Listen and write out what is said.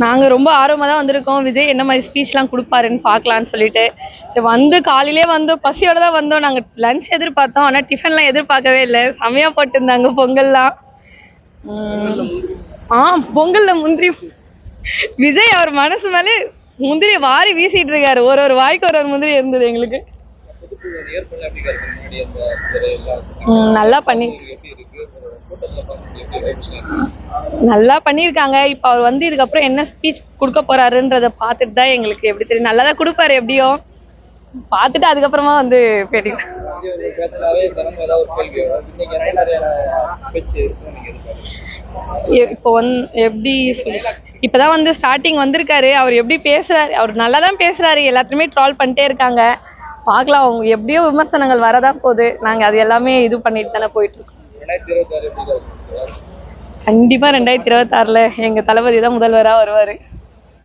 நாங்க ரொம்ப ஆர்வமா தான் வந்திருக்கோம். விஜய் என்ன மாதிரி ஸ்பீச்லாம் குடுப்பாருன்னு பார்க்கலான்னு சொல்லிட்டு. சரி வந்து காலையிலேயே வந்து பசியோட தான் வந்தோம். நாங்க லஞ்ச் எதிர்பார்த்தோம். ஆனா டிஃபன்லாம் எதிர்பார்க்கவே இல்ல. செமையா போட்டிருந்தாங்க பொங்கல்லாம். பொங்கல்ல முந்திரி விஜய் அவர் மனசு மேலே முந்திரி வாரி வீசிட்டு இருக்காரு. ஒரு வாய்க்கு ஒரு முந்திரி இருந்தது எங்களுக்கு. நல்லா பண்ணி நல்லா பண்ணியிருக்காங்க. இப்ப அவர் வந்து இதுக்கப்புறம் என்ன ஸ்பீச் கொடுக்க போறாருன்றத பார்த்துட்டு தான் எங்களுக்கு எப்படி தெரியும். நல்லா தான் கொடுப்பாரு எப்படியும். பார்த்துட்டு அதுக்கப்புறமா வந்து பேட்டி. இப்போ எப்படி இப்பதான் வந்து ஸ்டார்டிங் வந்திருக்காரு. அவர் எப்படி பேசுறாரு, அவர் நல்லா தான் பேசுறாரு. எல்லாத்துலயுமே ட்ரால் பண்ணிட்டே இருக்காங்க. பார்க்கலாம், அவங்க எப்படியோ விமர்சனங்கள் வரதான் போகுது. நாங்க அது எல்லாமே இது பண்ணிட்டு தானே போயிட்டு இருக்கோம். கண்டிப்பா 2026ல எங்க தளபதி தான் முதல்வரா வருவாரு.